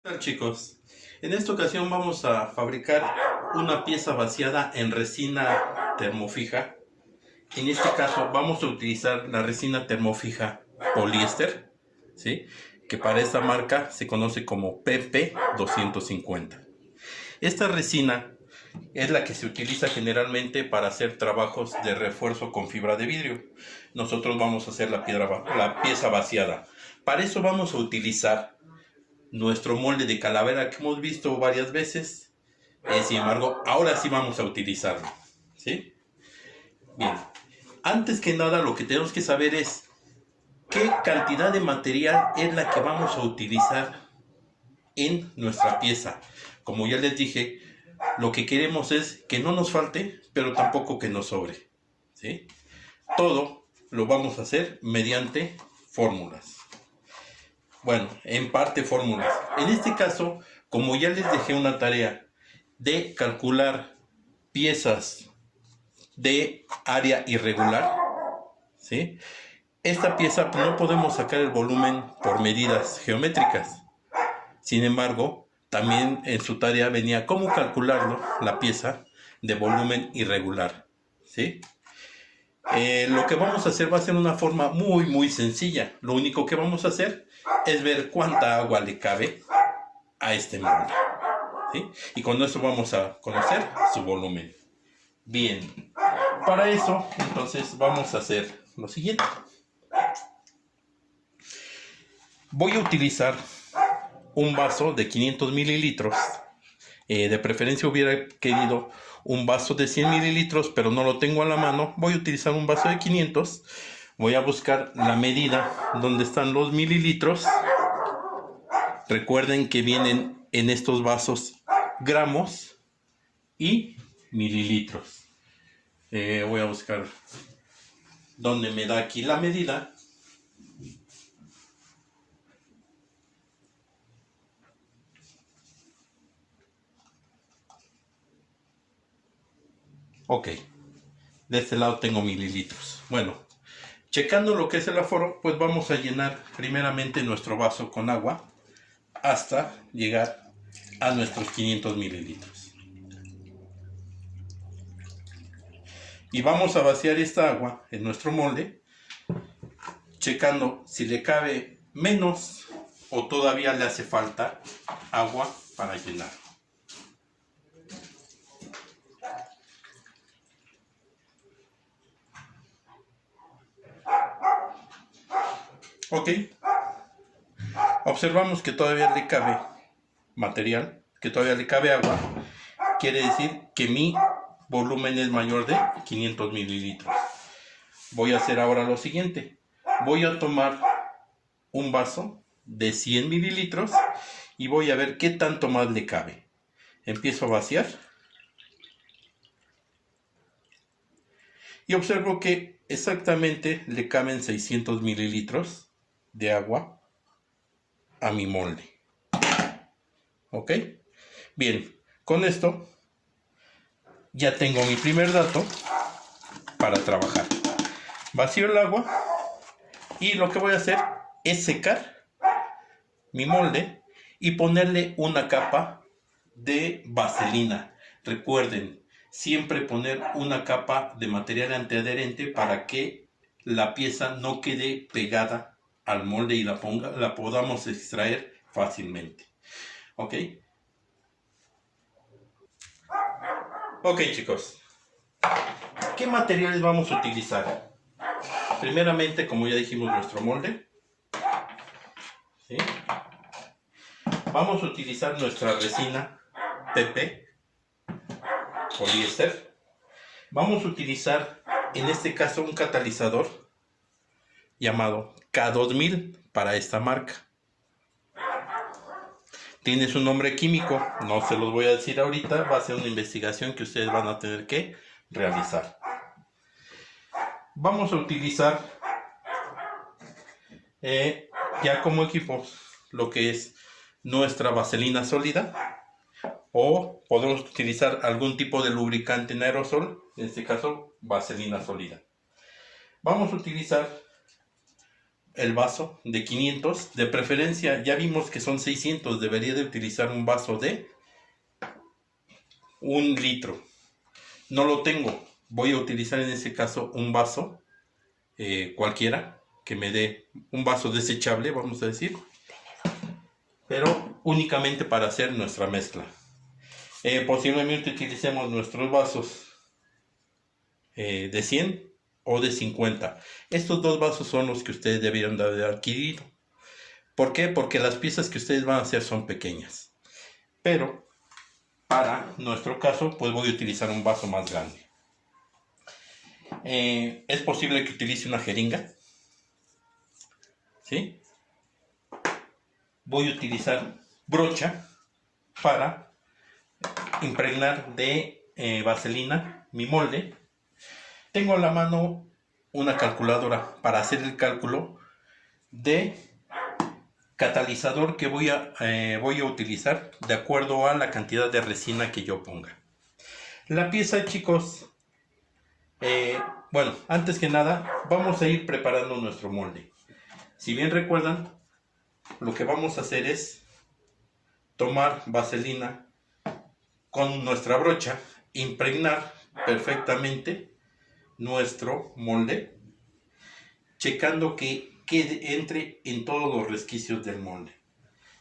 ¿Qué tal, chicos? En esta ocasión vamos a fabricar una pieza vaciada en resina termofija. En este caso vamos a utilizar la resina termofija poliéster, ¿sí? Que para esta marca se conoce como PP250. Esta resina es la que se utiliza generalmente para hacer trabajos de refuerzo con fibra de vidrio. Nosotros vamos a hacer la pieza vaciada. Para eso vamos a utilizar nuestro molde de calavera que hemos visto varias veces. Sin embargo, ahora sí vamos a utilizarlo, ¿sí? Bien, antes que nada lo que tenemos que saber es qué cantidad de material es la que vamos a utilizar en nuestra pieza. Como ya les dije, lo que queremos es que no nos falte, pero tampoco que nos sobre, ¿sí? Todo lo vamos a hacer mediante fórmulas. Bueno, en parte fórmulas. En este caso, como ya les dejé una tarea de calcular piezas de área irregular, ¿sí? Esta pieza no podemos sacar el volumen por medidas geométricas. Sin embargo, también en su tarea venía cómo calcularlo, la pieza de volumen irregular, ¿sí? Lo que vamos a hacer va a ser una forma muy sencilla. Lo único que vamos a hacer es ver cuánta agua le cabe a este molde, ¿sí? Y con eso vamos a conocer su volumen. Bien, para eso entonces vamos a hacer lo siguiente. Voy a utilizar un vaso de 500 mililitros. De preferencia hubiera querido un vaso de 100 mililitros, pero no lo tengo a la mano. Voy a utilizar un vaso de 500. Voy a buscar la medida donde están los mililitros. Recuerden que vienen en estos vasos gramos y mililitros. Voy a buscar donde me da aquí la medida. Ok, de este lado tengo mililitros. Bueno, checando lo que es el aforo, pues vamos a llenar primeramente nuestro vaso con agua hasta llegar a nuestros 500 mililitros. Y vamos a vaciar esta agua en nuestro molde, checando si le cabe menos o todavía le hace falta agua para llenar. Ok, observamos que todavía le cabe material, que todavía le cabe agua. Quiere decir que mi volumen es mayor de 500 mililitros. Voy a hacer ahora lo siguiente. Voy a tomar un vaso de 100 mililitros y voy a ver qué tanto más le cabe. Empiezo a vaciar y observo que exactamente le caben 600 mililitros de agua a mi molde. ¿Ok? Bien, con esto ya tengo mi primer dato para trabajar. Vacío el agua y lo que voy a hacer es secar mi molde y ponerle una capa de vaselina. Recuerden, siempre poner una capa de material antiadherente para que la pieza no quede pegada al molde y la podamos extraer fácilmente. ¿Ok? Ok, chicos. ¿Qué materiales vamos a utilizar? Primeramente, como ya dijimos, nuestro molde, ¿sí? Vamos a utilizar nuestra resina PP poliéster. Vamos a utilizar en este caso un catalizador llamado K2000 para esta marca. Tiene su nombre químico, no se los voy a decir ahorita, va a ser una investigación que ustedes van a tener que realizar. Vamos a utilizar ya como equipos lo que es nuestra vaselina sólida, o podemos utilizar algún tipo de lubricante en aerosol, en este caso vaselina sólida. Vamos a utilizar el vaso de 500, de preferencia, ya vimos que son 600, debería de utilizar un vaso de 1 litro. No lo tengo, voy a utilizar en ese caso un vaso cualquiera, que me dé un vaso desechable, vamos a decir, pero únicamente para hacer nuestra mezcla. Posiblemente utilicemos nuestros vasos de 100 o de 50. Estos dos vasos son los que ustedes debieron de haber adquirido. ¿Por qué? Porque las piezas que ustedes van a hacer son pequeñas. Pero para nuestro caso, pues voy a utilizar un vaso más grande. Es posible que utilice una jeringa. ¿Sí? Voy a utilizar brocha para impregnar de vaselina mi molde. Tengo a la mano una calculadora para hacer el cálculo de catalizador que voy a utilizar de acuerdo a la cantidad de resina que yo ponga. La pieza, chicos, bueno, antes que nada vamos a ir preparando nuestro molde. Si bien recuerdan, lo que vamos a hacer es tomar vaselina con nuestra brocha, impregnar perfectamente nuestro molde, checando que entre en todos los resquicios del molde.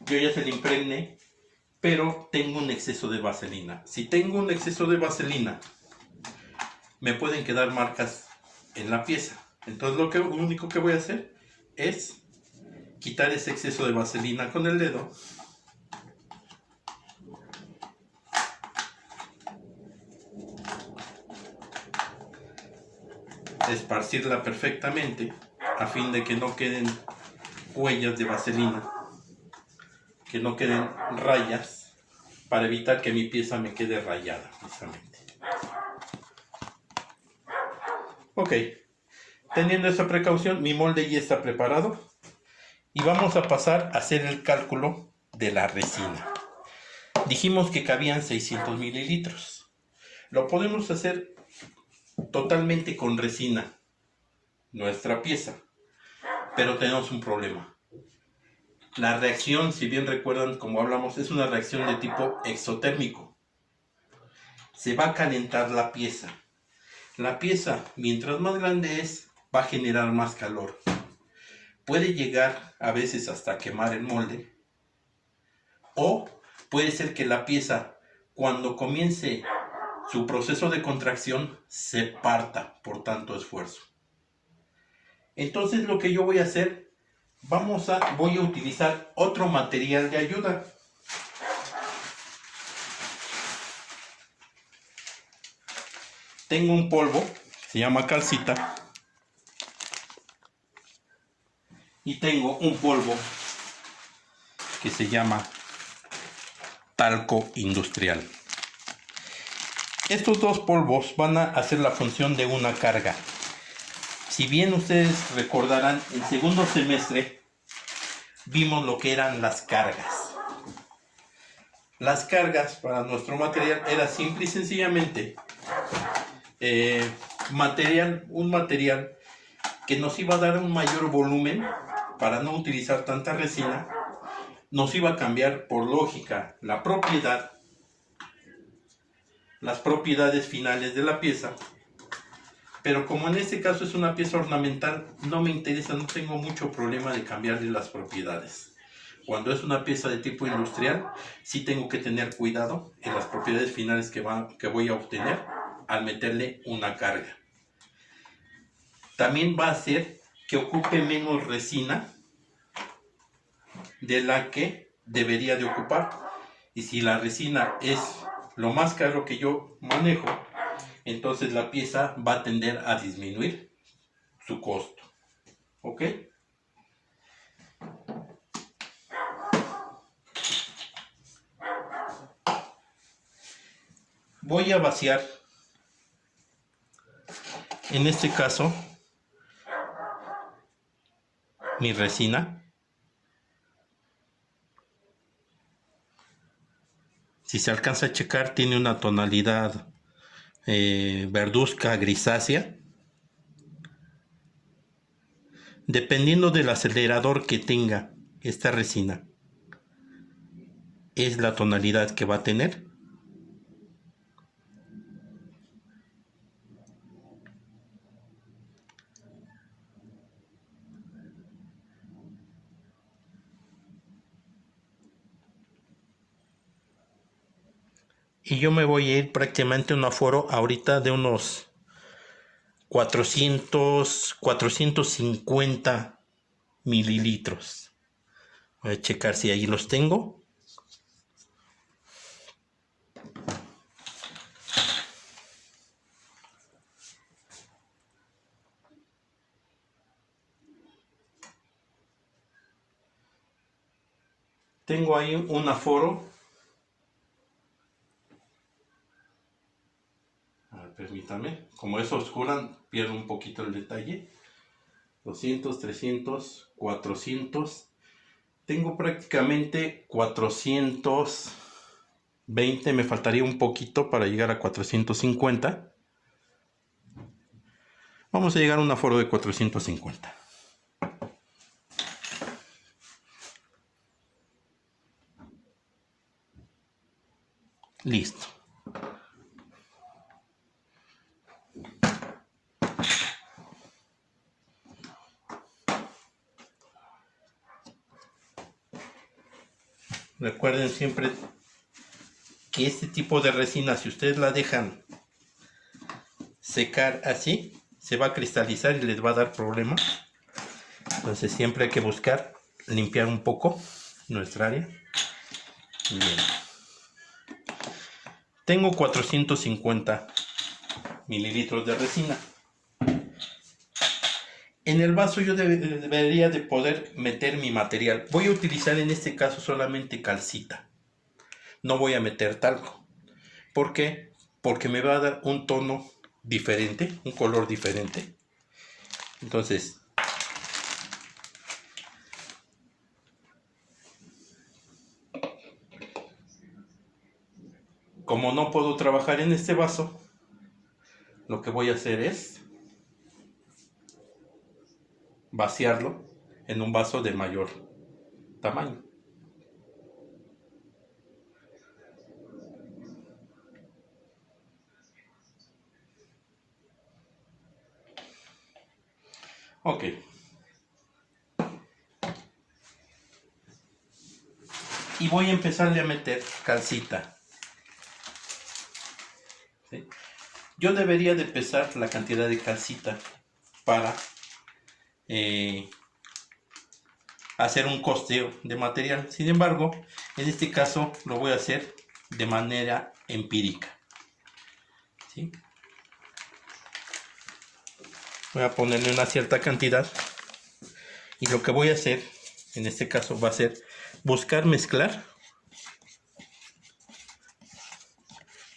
Yo ya se le impregné, pero tengo un exceso de vaselina. Si tengo un exceso de vaselina, me pueden quedar marcas en la pieza. Entonces lo único que voy a hacer es quitar ese exceso de vaselina con el dedo. Esparcirla perfectamente a fin de que no queden huellas de vaselina, que no queden rayas, para evitar que mi pieza me quede rayada precisamente. Ok, teniendo esa precaución, mi molde ya está preparado y vamos a pasar a hacer el cálculo de la resina. Dijimos que cabían 600 mililitros. Lo podemos hacer totalmente con resina, nuestra pieza, pero tenemos un problema. La reacción, si bien recuerdan, como hablamos, es una reacción de tipo exotérmico. Se va a calentar la pieza. La pieza, mientras más grande es, va a generar más calor. Puede llegar a veces hasta quemar el molde, o puede ser que la pieza, cuando comience su proceso de contracción, se parta por tanto esfuerzo. Entonces lo que yo voy a hacer, voy a utilizar otro material de ayuda. Tengo un polvo, se llama calcita, y tengo un polvo que se llama talco industrial. Estos dos polvos van a hacer la función de una carga. Si bien ustedes recordarán, en segundo semestre vimos lo que eran las cargas. Las cargas para nuestro material era simple y sencillamente un material que nos iba a dar un mayor volumen para no utilizar tanta resina. Nos iba a cambiar por lógica las propiedades finales de la pieza, pero como en este caso es una pieza ornamental, no me interesa, no tengo mucho problema de cambiarle las propiedades. Cuando es una pieza de tipo industrial, sí tengo que tener cuidado en las propiedades finales que voy a obtener al meterle una carga. También va a hacer que ocupe menos resina de la que debería de ocupar. Y si la resina es lo más caro que yo manejo, entonces la pieza va a tender a disminuir su costo. ¿Ok? Voy a vaciar, en este caso, mi resina. Si se alcanza a checar, tiene una tonalidad verduzca grisácea. Dependiendo del acelerador que tenga esta resina, es la tonalidad que va a tener. Y yo me voy a ir prácticamente a un aforo ahorita de unos 450 mililitros. Voy a checar si ahí los tengo. Tengo ahí un aforo. Permítame, como es oscura, pierdo un poquito el detalle. 200, 300, 400. Tengo prácticamente 420. Me faltaría un poquito para llegar a 450. Vamos a llegar a un aforo de 450. Listo. Recuerden siempre que este tipo de resina, si ustedes la dejan secar así, se va a cristalizar y les va a dar problemas. Entonces siempre hay que buscar limpiar un poco nuestra área. Bien. Tengo 450 mililitros de resina. En el vaso yo debería de poder meter mi material. Voy a utilizar en este caso solamente calcita. No voy a meter talco. ¿Por qué? Porque me va a dar un tono diferente, un color diferente. Entonces, como no puedo trabajar en este vaso, lo que voy a hacer es vaciarlo en un vaso de mayor tamaño. Ok. Y voy a empezarle a meter calcita. ¿Sí? Yo debería de pesar la cantidad de calcita para hacer un costeo de material. Sin embargo, en este caso lo voy a hacer de manera empírica. ¿Sí? Voy a ponerle una cierta cantidad y lo que voy a hacer en este caso va a ser buscar mezclar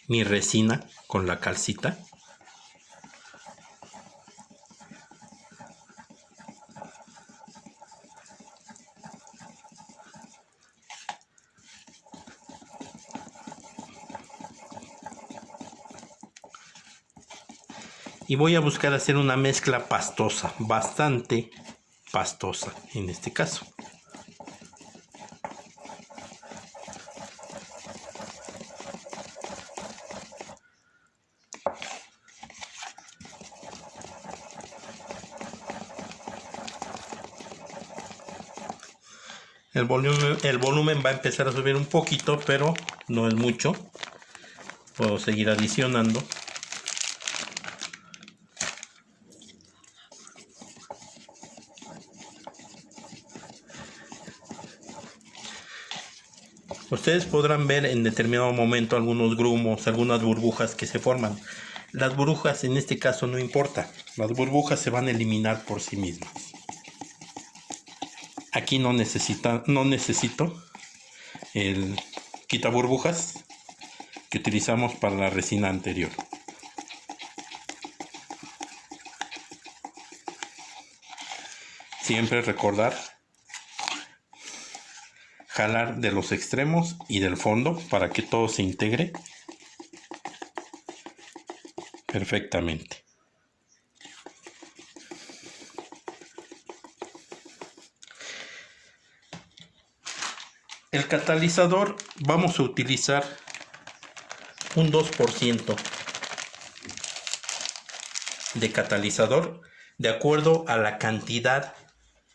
mi resina con la calcita. Y voy a buscar hacer una mezcla pastosa, bastante pastosa en este caso. El volumen va a empezar a subir un poquito, pero no es mucho. Puedo seguir adicionando. Ustedes podrán ver en determinado momento algunos grumos, algunas burbujas que se forman. Las burbujas en este caso no importa. Las burbujas se van a eliminar por sí mismas. Aquí no necesito el quita burbujas que utilizamos para la resina anterior. Siempre recordar jalar de los extremos y del fondo para que todo se integre perfectamente. el catalizador vamos a utilizar un 2% de catalizador de acuerdo a la cantidad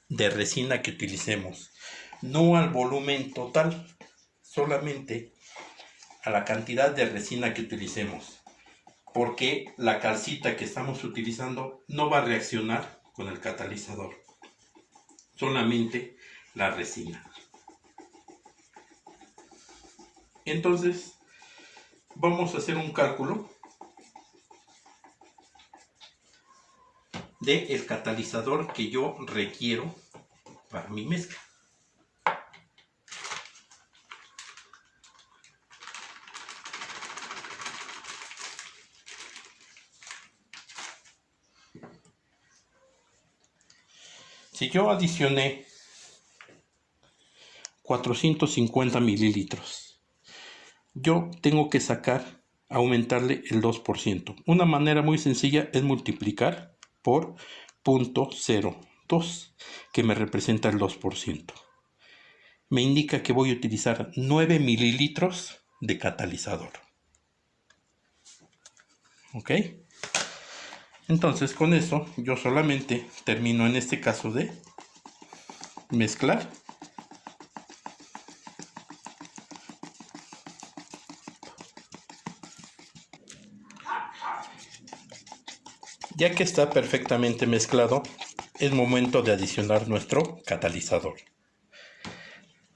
de resina que utilicemos, no al volumen total, solamente a la cantidad de resina que utilicemos, porque la calcita que estamos utilizando no va a reaccionar con el catalizador, solamente la resina. Entonces vamos a hacer un cálculo del catalizador que yo requiero para mi mezcla. Si yo adicioné 450 mililitros, yo tengo que aumentarle el 2%. Una manera muy sencilla es multiplicar por 0.02, que me representa el 2%. Me indica que voy a utilizar 9 mililitros de catalizador. ¿Ok? Entonces con eso yo solamente termino en este caso de mezclar. Ya que está perfectamente mezclado, es momento de adicionar nuestro catalizador.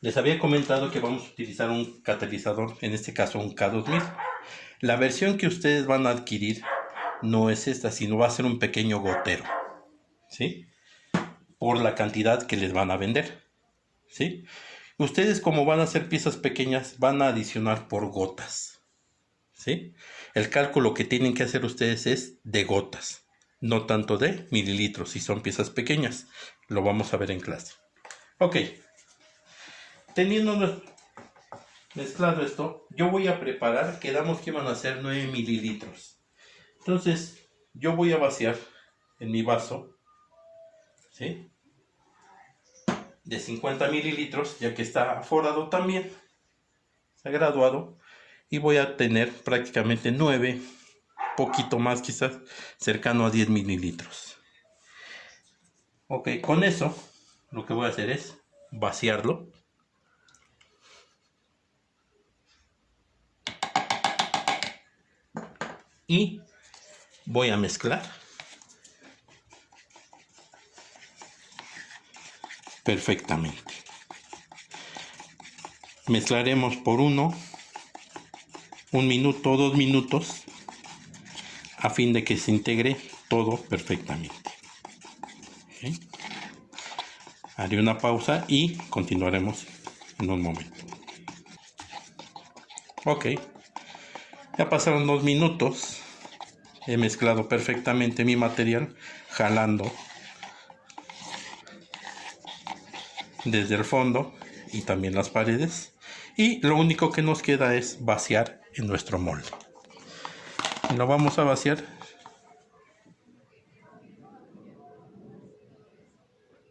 Les había comentado que vamos a utilizar un catalizador, en este caso un K2000. La versión que ustedes van a adquirir no es esta, sino va a ser un pequeño gotero, ¿sí? Por la cantidad que les van a vender, ¿sí? Ustedes, como van a hacer piezas pequeñas, van a adicionar por gotas, ¿sí? El cálculo que tienen que hacer ustedes es de gotas, no tanto de mililitros, si son piezas pequeñas. Lo vamos a ver en clase. Ok. Teniendo mezclado esto, yo voy a preparar, quedamos que iban a ser 9 mililitros. Entonces, yo voy a vaciar en mi vaso, ¿sí?, de 50 mililitros, ya que está forado también, está graduado, y voy a tener prácticamente 9, poquito más quizás, cercano a 10 mililitros. Ok, con eso, lo que voy a hacer es vaciarlo. Y voy a mezclar perfectamente. Mezclaremos por un minuto, 2 minutos, a fin de que se integre todo perfectamente. ¿Okay? Haré una pausa y continuaremos en un momento. Ok, ya pasaron 2 minutos. He mezclado perfectamente mi material, jalando desde el fondo y también las paredes, y lo único que nos queda es vaciar en nuestro molde. Lo vamos a vaciar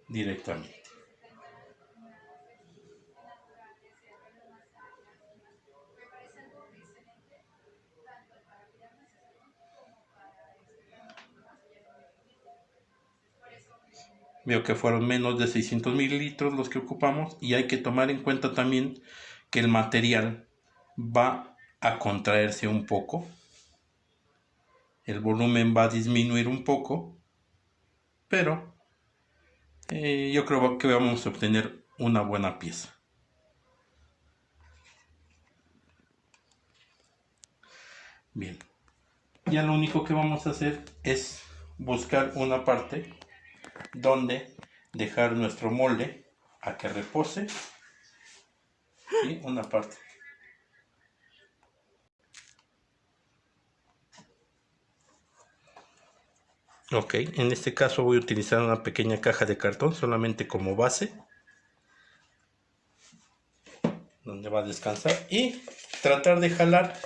directamente. Veo que fueron menos de 600 mililitros los que ocupamos, y hay que tomar en cuenta también que el material va a contraerse un poco, el volumen va a disminuir un poco, pero yo creo que vamos a obtener una buena pieza. Bien, ya lo único que vamos a hacer es buscar una parte donde dejar nuestro molde a que repose, y una parte. Ok, en este caso voy a utilizar una pequeña caja de cartón solamente como base, donde va a descansar, y tratar de jalar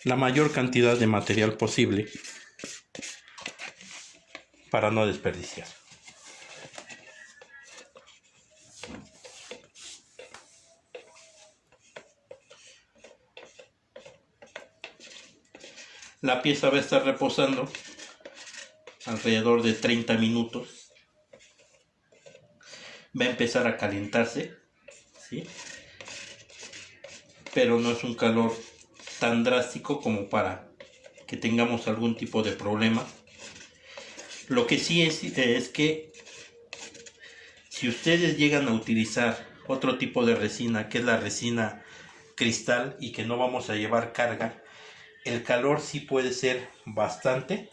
la mayor cantidad de material posible para no desperdiciar. La pieza va a estar reposando alrededor de 30 minutos. Va a empezar a calentarse, ¿sí? Pero no es un calor tan drástico como para que tengamos algún tipo de problema. Lo que sí es que si ustedes llegan a utilizar otro tipo de resina, que es la resina cristal, y que no vamos a llevar carga, el calor sí puede ser bastante.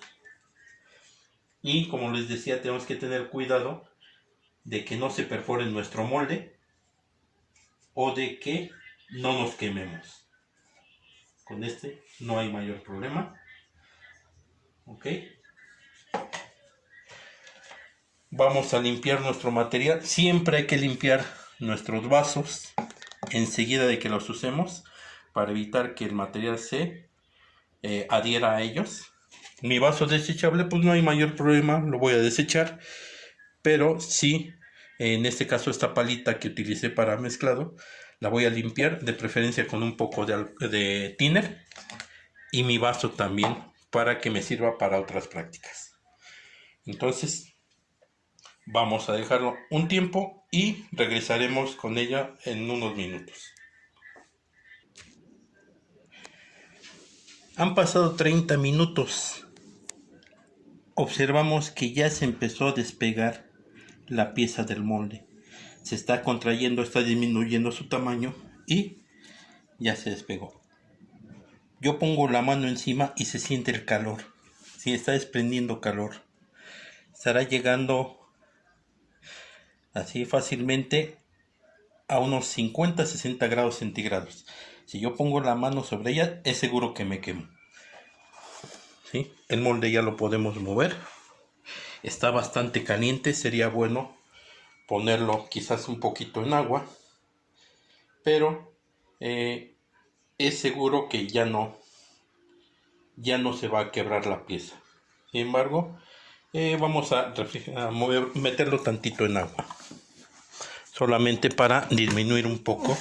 Y como les decía, tenemos que tener cuidado de que no se perfore nuestro molde o de que no nos quememos. Con este no hay mayor problema. Ok. Vamos a limpiar nuestro material. Siempre hay que limpiar nuestros vasos enseguida de que los usemos para evitar que el material se adhiera a ellos. Mi vaso desechable, pues no hay mayor problema, lo voy a desechar. Pero sí, en este caso esta palita que utilicé para mezclado, la voy a limpiar, de preferencia con un poco de thinner, y mi vaso también, para que me sirva para otras prácticas. Entonces vamos a dejarlo un tiempo y regresaremos con ella en unos minutos. Han pasado 30 minutos. Observamos que ya se empezó a despegar la pieza del molde. Se está contrayendo, está disminuyendo su tamaño y ya se despegó. Yo pongo la mano encima y se siente el calor. Sí, está desprendiendo calor. Estará llegando así fácilmente a unos 50-60 grados centígrados. Si yo pongo la mano sobre ella, es seguro que me quemo. ¿Sí? El molde ya lo podemos mover. Está bastante caliente, sería bueno ponerlo quizás un poquito en agua, pero es seguro que ya no se va a quebrar la pieza. Sin embargo, vamos a meterlo tantito en agua, solamente para disminuir un poco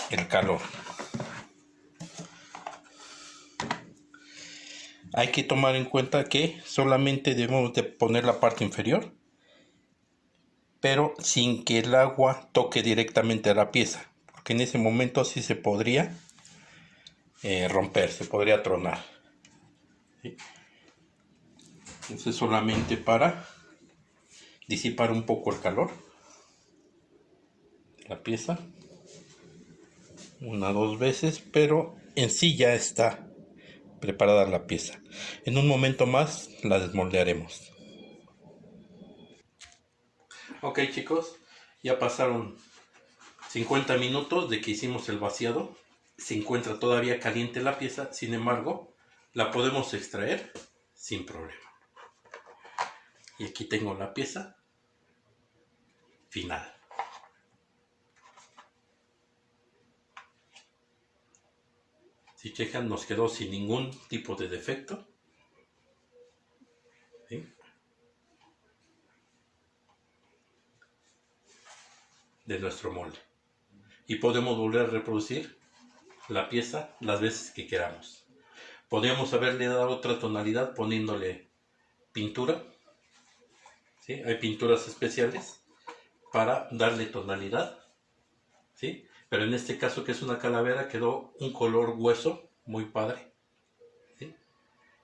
el calor. Hay que tomar en cuenta que solamente debemos de poner la parte inferior, pero sin que el agua toque directamente a la pieza, porque en ese momento sí se podría romper, se podría tronar. ¿Sí? Entonces solamente para disipar un poco el calor de la pieza, 1 o 2 veces, pero en sí ya está preparada la pieza. En un momento más la desmoldearemos. Ok, chicos, ya pasaron 50 minutos de que hicimos el vaciado. Se encuentra todavía caliente la pieza, sin embargo la podemos extraer sin problema. Y aquí tengo la pieza final. Si checan, nos quedó sin ningún tipo de defecto. ¿Sí? De nuestro molde. Y podemos volver a reproducir la pieza las veces que queramos. Podríamos haberle dado otra tonalidad poniéndole pintura. ¿Sí? Hay pinturas especiales para darle tonalidad. ¿Sí? Pero en este caso, que es una calavera, quedó un color hueso muy padre. ¿Sí?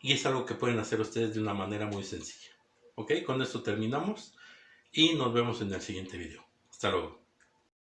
Y es algo que pueden hacer ustedes de una manera muy sencilla. Ok, con esto terminamos y nos vemos en el siguiente video. Hasta luego.